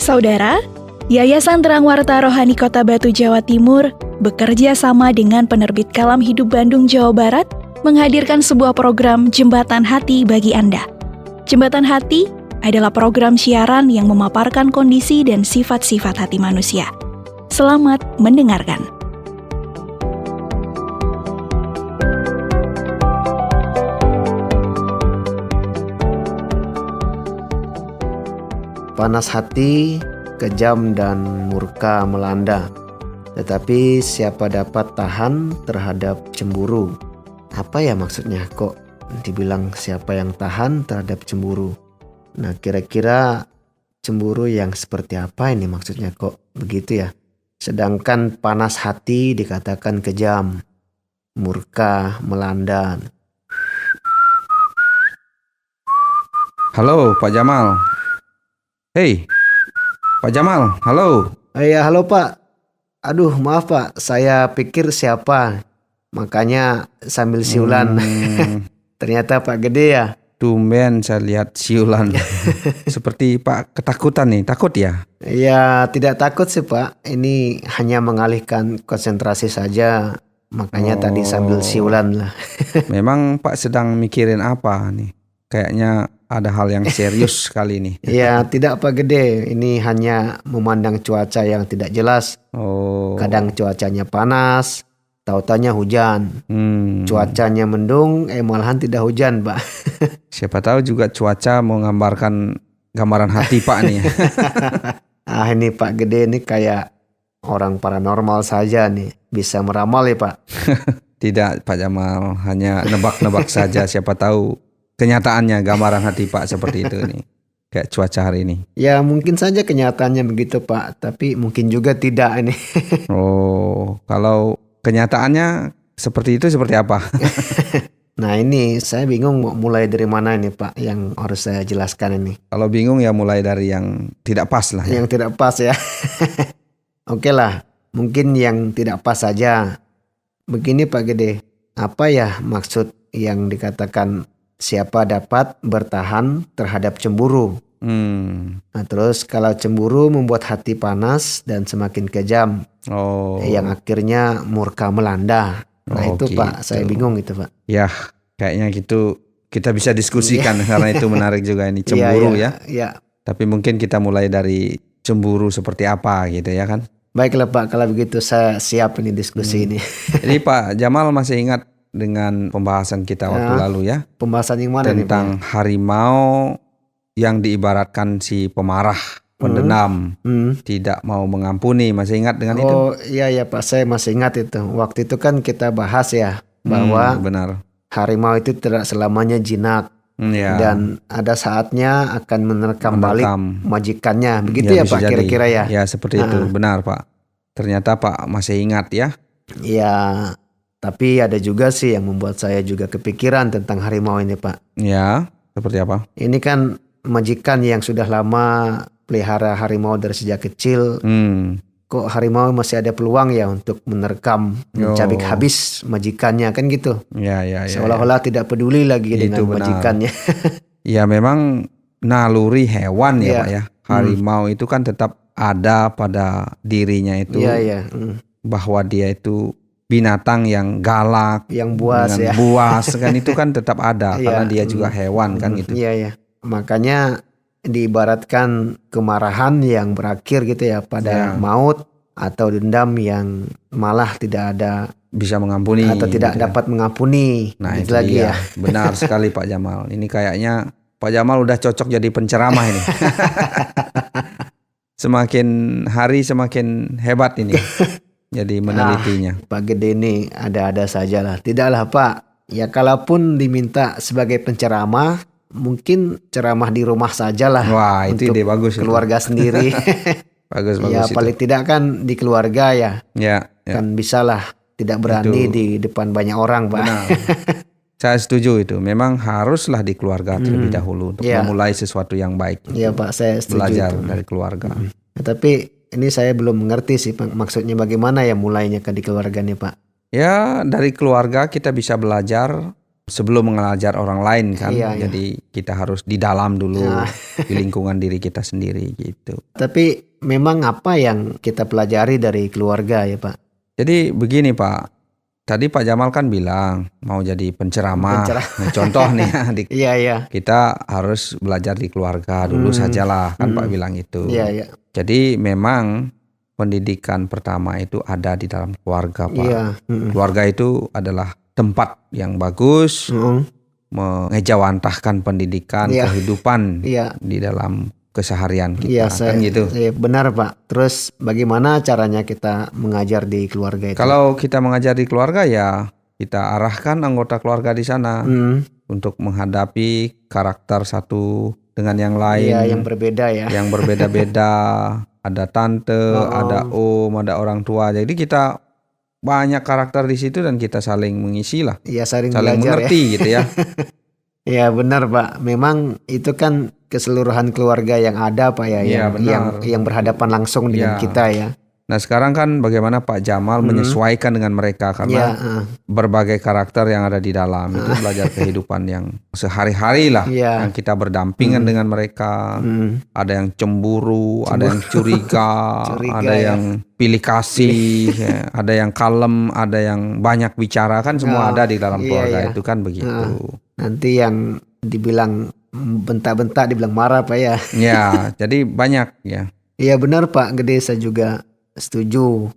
Saudara, Yayasan Terang Warta Rohani Kota Batu, Jawa Timur bekerja sama dengan penerbit Kalam Hidup Bandung, Jawa Barat menghadirkan sebuah program Jembatan Hati bagi Anda. Jembatan Hati adalah program siaran yang memaparkan kondisi dan sifat-sifat hati manusia. Selamat mendengarkan. Panas hati, kejam dan murka melanda. Tetapi siapa dapat tahan terhadap cemburu? Apa ya maksudnya kok dibilang siapa yang tahan terhadap cemburu? Nah, kira-kira cemburu yang seperti apa ini maksudnya kok begitu ya? Sedangkan panas hati dikatakan kejam, murka melanda. Halo Pak Jamal. Hei, Pak Jamal, halo. Ya, halo Pak. Aduh, maaf Pak, saya pikir siapa. Makanya sambil siulan. Ternyata Pak Gede ya. Tumben saya lihat siulan. Seperti Pak ketakutan nih, takut ya? Ya, tidak takut sih Pak. Ini hanya mengalihkan konsentrasi saja. Makanya tadi sambil siulan lah. Memang Pak sedang mikirin apa nih? Kayaknya ada hal yang serius kali ini. Ya, tidak Pak Gede. Ini hanya memandang cuaca yang tidak jelas. Kadang cuacanya panas, tau-taunya hujan. Cuacanya mendung, malahan tidak hujan Pak. Siapa tahu juga cuaca mau gambarkan gambaran hati Pak nih. Ini Pak Gede ini kayak orang paranormal saja nih. Bisa meramal ya Pak? Tidak Pak Jamal, hanya nebak-nebak saja. Siapa tahu kenyataannya gambaran hati Pak seperti itu nih. Kayak cuaca hari ini. Ya mungkin saja kenyataannya begitu Pak. Tapi mungkin juga tidak ini. Kalau kenyataannya seperti itu seperti apa? Nah ini saya bingung mau mulai dari mana ini Pak yang harus saya jelaskan ini. Kalau bingung ya mulai dari yang tidak pas lah ya. Yang tidak pas ya. Oke lah, mungkin yang tidak pas saja. Begini Pak Gede, apa ya maksud yang dikatakan siapa dapat bertahan terhadap cemburu? Nah terus kalau cemburu membuat hati panas dan semakin kejam, yang akhirnya murka melanda. Nah itu gitu. Pak, saya bingung itu Pak. Ya kayaknya gitu kita bisa diskusikan karena itu menarik juga ini cemburu ya. Tapi mungkin kita mulai dari cemburu seperti apa gitu ya kan. Baiklah Pak, kalau begitu saya siap ini diskusi ini. Jadi Pak Jamal masih ingat dengan pembahasan kita waktu lalu ya. Pembahasan yang mana tentang nih, harimau yang diibaratkan si pemarah, pendendam, tidak mau mengampuni. Masih ingat dengan itu? Oh iya Pak, saya masih ingat itu. Waktu itu kan kita bahas ya bahwa benar. Harimau itu tidak selamanya jinak. Dan ada saatnya akan menerkam balik majikannya. Begitu ya Pak kira-kira ya? Ya seperti itu, benar Pak. Ternyata Pak masih ingat ya? Ya, tapi ada juga sih yang membuat saya juga kepikiran tentang harimau ini Pak. Ya, seperti apa? Ini kan majikan yang sudah lama pelihara harimau dari sejak kecil. Kok harimau masih ada peluang ya untuk menerkam, mencabik habis majikannya kan gitu. Ya. Seolah-olah tidak peduli lagi dengan majikannya. Ya memang naluri hewan ya Pak ya. Harimau itu kan tetap ada pada dirinya itu. Bahwa dia itu binatang yang galak, yang buas ya. Buas kan itu kan tetap ada karena dia juga hewan kan gitu. Iya. Makanya diibaratkan kemarahan yang berakhir gitu ya pada maut atau dendam yang malah tidak ada bisa mengampuni atau tidak dapat mengampuni. Nah itu lagi ya. Benar sekali Pak Jamal. Ini kayaknya Pak Jamal udah cocok jadi penceramah ini. Semakin hari semakin hebat ini. Jadi menelitinya. Pak Gede ini ada-ada saja lah. Tidaklah Pak. Ya kalaupun diminta sebagai penceramah, mungkin ceramah di rumah saja lah. Wah itu ide bagus. Keluarga sendiri. Bagus ya paling itu. tidak kan di keluarga ya. Ya. Kan bisalah tidak berani di depan banyak orang Pak. Benar. Saya setuju itu. Memang haruslah di keluarga terlebih dahulu untuk memulai sesuatu yang baik. Iya Pak, saya setuju. Belajar itu dari keluarga. Tapi ini saya belum mengerti sih maksudnya bagaimana ya mulainya di keluarga nih Pak. Ya dari keluarga kita bisa belajar sebelum mengajar orang lain kan. Iya. Jadi kita harus di dalam dulu, di lingkungan diri kita sendiri gitu. Tapi memang apa yang kita pelajari dari keluarga ya Pak? Jadi begini Pak, tadi Pak Jamal kan bilang mau jadi penceramah. Nah, contoh nih Iya. Kita harus belajar di keluarga dulu sajalah kan Pak bilang itu. Iya. Jadi memang pendidikan pertama itu ada di dalam keluarga Pak. Iya. Keluarga itu adalah tempat yang bagus mengejawantahkan pendidikan, kehidupan di dalam keseharian kita. Kan gitu. Benar Pak. Terus bagaimana caranya kita mengajar di keluarga itu? Kalau kita mengajar di keluarga ya kita arahkan anggota keluarga di sana untuk menghadapi karakter satu dengan yang lain. Iya, yang berbeda ya. Yang berbeda-beda. Ada tante, ada om, ada orang tua. Jadi kita banyak karakter di situ dan kita saling mengisi lah. Iya, saling mengerti ya. Gitu ya. Ya benar Pak. Memang itu kan keseluruhan keluarga yang ada Pak ya. Yang berhadapan langsung dengan kita ya. Nah sekarang kan bagaimana Pak Jamal menyesuaikan dengan mereka karena berbagai karakter yang ada di dalam itu belajar kehidupan yang sehari-hari lah yang kita berdampingan dengan mereka. Ada yang cemburu, ada yang curiga ada yang pilih kasih, ada yang kalem, ada yang banyak bicara kan semua ada di dalam keluarga itu kan begitu. Nanti yang dibilang bentak-bentak dibilang marah Pak ya. Ya jadi banyak ya. Iya benar Pak Gede, saya juga setuju.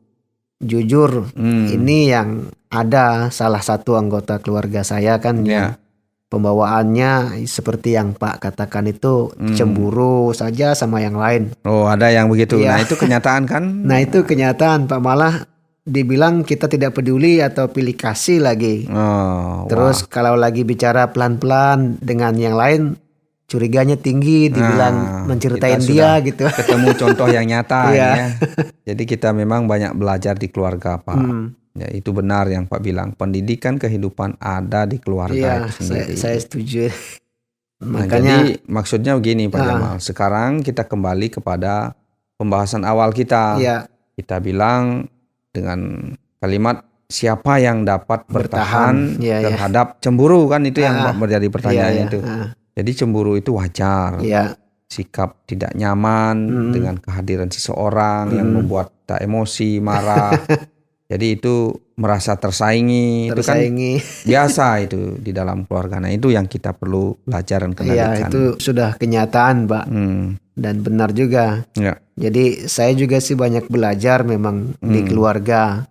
Jujur ini yang ada salah satu anggota keluarga saya kan yang pembawaannya seperti yang Pak katakan itu cemburu saja sama yang lain. Oh ada yang begitu. Nah itu kenyataan kan? Nah itu kenyataan Pak, malah dibilang kita tidak peduli atau pilih kasih lagi. Terus kalau lagi bicara pelan-pelan dengan yang lain curiganya tinggi, dibilang menceritain dia gitu. Ketemu contoh yang nyata ya. Jadi kita memang banyak belajar di keluarga Pak. Ya itu benar yang Pak bilang, pendidikan kehidupan ada di keluarga itu sendiri. Saya setuju. Makanya jadi maksudnya begini Pak Jamal. Sekarang kita kembali kepada pembahasan awal kita. Kita bilang dengan kalimat siapa yang dapat bertahan terhadap cemburu kan itu yang menjadi pertanyaan itu. Jadi cemburu itu wajar. Sikap tidak nyaman dengan kehadiran seseorang yang membuat kita emosi, marah. Jadi itu merasa tersaingi. Itu kan biasa itu di dalam keluarga. Nah itu yang kita perlu belajar dan kendalikan. Itu sudah kenyataan Pak. Dan benar juga. Jadi saya juga sih banyak belajar memang di keluarga.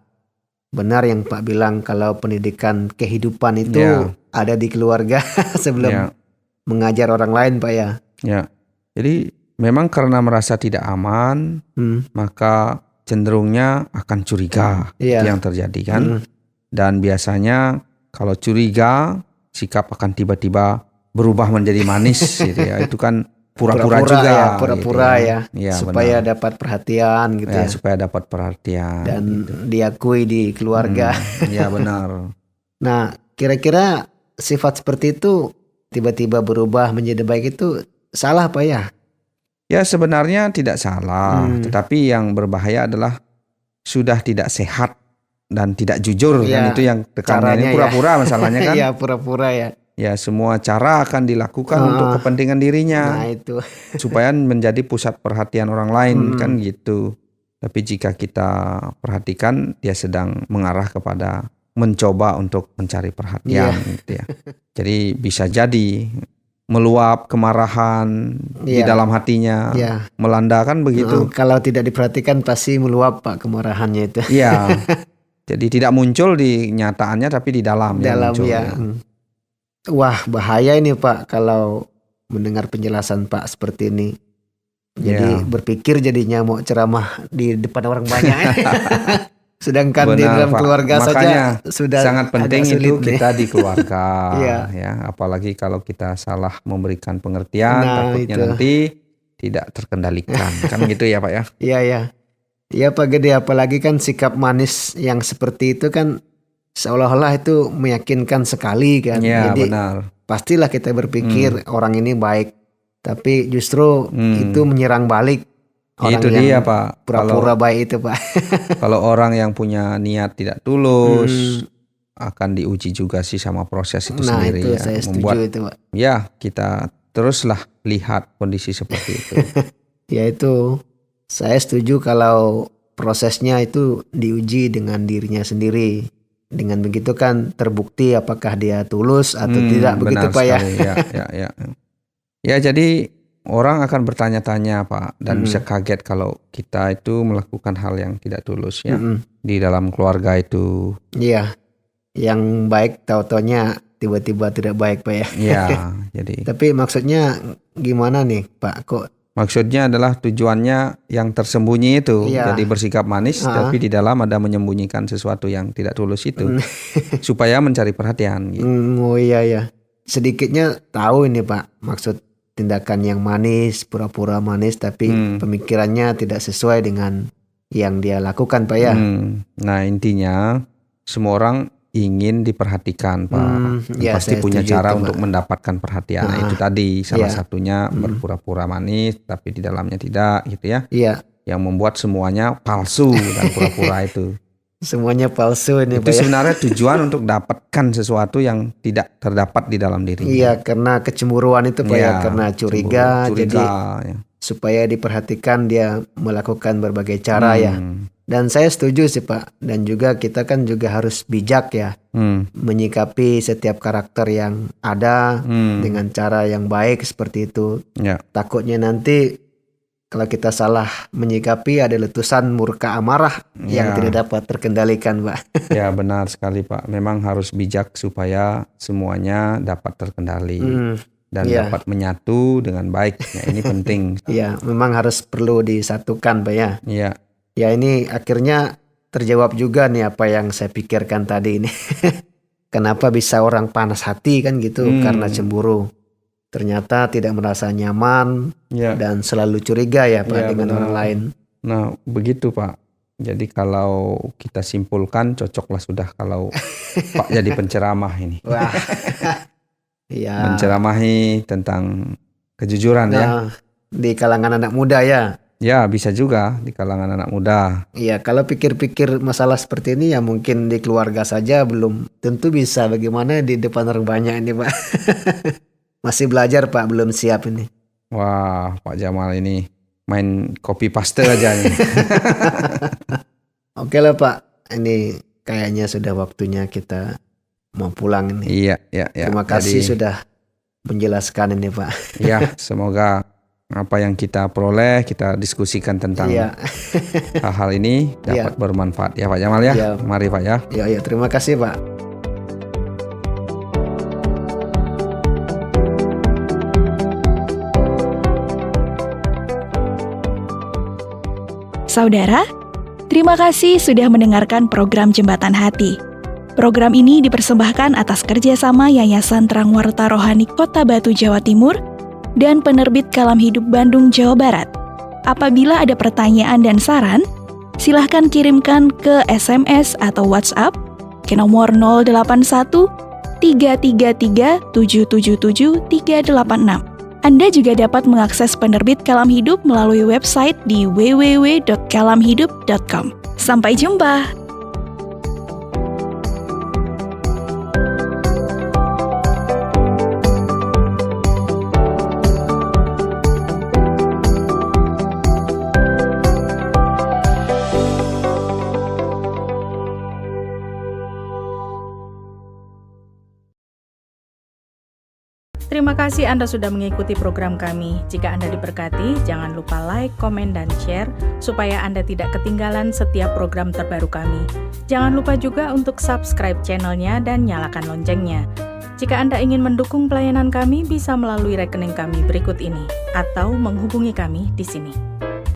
Benar yang Pak bilang kalau pendidikan kehidupan itu ada di keluarga sebelum mengajar orang lain Pak ya. Jadi memang karena merasa tidak aman, maka cenderungnya akan curiga. Itu yang terjadi kan. Dan biasanya kalau curiga, sikap akan tiba-tiba berubah menjadi manis gitu ya. Itu kan pura-pura juga. Pura-pura supaya benar. Dapat perhatian gitu ya. Supaya dapat perhatian. Dan diakui di keluarga. Ya benar. Nah kira-kira sifat seperti itu tiba-tiba berubah menjadi baik itu salah Pak ya? Ya sebenarnya tidak salah, tetapi yang berbahaya adalah sudah tidak sehat dan tidak jujur kan itu yang tekannya ini pura-pura masalahnya kan? Iya pura-pura ya. Ya semua cara akan dilakukan untuk kepentingan dirinya, itu supaya menjadi pusat perhatian orang lain kan gitu. Tapi jika kita perhatikan dia sedang mengarah kepada mencoba untuk mencari perhatian gitu ya. Jadi bisa jadi meluap kemarahan di dalam hatinya, melanda kan begitu. Kalau tidak diperhatikan pasti meluap Pak kemarahannya itu. Iya. Jadi tidak muncul di nyataannya tapi di dalam muncul. Wah bahaya ini Pak kalau mendengar penjelasan Pak seperti ini. Jadi berpikir jadinya mau ceramah di depan orang banyak. Sedangkan di dalam keluarga saja sudah sangat penting itu kita di keluarga ya, apalagi kalau kita salah memberikan pengertian takutnya nanti tidak terkendalikan kan gitu ya Pak ya. Iya Pak Gede, apalagi kan sikap manis yang seperti itu kan seolah-olah itu meyakinkan sekali kan. Jadi benar. Pastilah kita berpikir orang ini baik, tapi justru itu menyerang balik. Orang itu dia Pak, pura-pura baik itu Pak. Kalau orang yang punya niat tidak tulus, akan diuji juga sih sama proses itu Nah sendiri itu ya. saya setuju Membuat itu Pak. ya kita teruslah lihat kondisi seperti itu. Ya itu saya setuju kalau prosesnya itu diuji dengan dirinya sendiri. Dengan begitu kan terbukti apakah dia tulus atau tidak, begitu Benar Pak ya. sekali. Ya. Ya jadi orang akan bertanya-tanya Pak dan bisa kaget kalau kita itu melakukan hal yang tidak tulus ya. Di dalam keluarga itu. Iya. Yang baik tahu-taunya tiba-tiba tidak baik Pak ya. Ya, jadi. Tapi maksudnya gimana nih Pak? Kok maksudnya adalah tujuannya yang tersembunyi itu. Iya. Jadi bersikap manis tapi di dalam ada menyembunyikan sesuatu yang tidak tulus itu. Supaya mencari perhatian gitu. Oh iya ya. Sedikitnya tahu ini Pak, maksud tindakan yang manis, pura-pura manis tapi pemikirannya tidak sesuai dengan yang dia lakukan Pak ya. Nah intinya semua orang ingin diperhatikan Pak. Ya, Pasti saya punya setuju cara itu, untuk Pak. mendapatkan perhatian. Nah, itu tadi salah Iya. satunya berpura-pura manis tapi di dalamnya tidak gitu ya. Iya. Yang membuat semuanya palsu dan pura-pura itu. Semuanya palsu ini Itu Pak ya. sebenarnya tujuan untuk dapatkan sesuatu yang tidak terdapat di dalam dirinya. Iya, karena kecemburuan itu Pak ya, Iya, karena curiga, jadi ya. supaya diperhatikan dia melakukan berbagai cara ya. Dan saya setuju sih Pak, dan juga kita kan juga harus bijak ya menyikapi setiap karakter yang ada dengan cara yang baik seperti itu. Ya. Takutnya nanti kalau kita salah menyikapi ada letusan murka amarah yang tidak dapat terkendalikan Pak. Ya benar sekali Pak, memang harus bijak supaya semuanya dapat terkendali dan dapat menyatu dengan baik. Ya, ini penting. Ya, memang harus perlu disatukan Pak ya. Iya. Ya ini akhirnya terjawab juga nih apa yang saya pikirkan tadi ini. Kenapa bisa orang panas hati kan gitu karena cemburu. Ternyata tidak merasa nyaman dan selalu curiga ya Pak dengan orang lain. Nah begitu Pak. Jadi kalau kita simpulkan cocoklah sudah kalau Pak jadi penceramah ini. Wah. Ya. Menceramahi tentang kejujuran ya. Di kalangan anak muda ya. Ya bisa juga di kalangan anak muda. Iya, kalau pikir-pikir masalah seperti ini ya mungkin di keluarga saja belum tentu bisa. Bagaimana di depan orang banyak ini Pak. Masih belajar Pak, belum siap ini. Wah Pak Jamal ini main copy paste aja nih. Oke lah Pak, ini kayaknya sudah waktunya kita mau pulang ini. Iya. Terima kasih sudah menjelaskan ini Pak. Ya semoga apa yang kita peroleh, kita diskusikan tentang hal-hal ini dapat bermanfaat ya Pak Jamal ya. Mari Pak ya. Ya, terima kasih Pak. Saudara, terima kasih sudah mendengarkan program Jembatan Hati. Program ini dipersembahkan atas kerjasama Yayasan Terang Warta Rohani Kota Batu, Jawa Timur, dan Penerbit Kalam Hidup Bandung, Jawa Barat. Apabila ada pertanyaan dan saran, silahkan kirimkan ke SMS atau WhatsApp ke nomor 081 333 777 386. Anda juga dapat mengakses Penerbit Kalam Hidup melalui website di www.kalamhidup.com. Sampai jumpa! Terima kasih Anda sudah mengikuti program kami. Jika Anda diberkati, jangan lupa like, komen, dan share supaya Anda tidak ketinggalan setiap program terbaru kami. Jangan lupa juga untuk subscribe channelnya dan nyalakan loncengnya. Jika Anda ingin mendukung pelayanan kami, bisa melalui rekening kami berikut ini atau menghubungi kami di sini.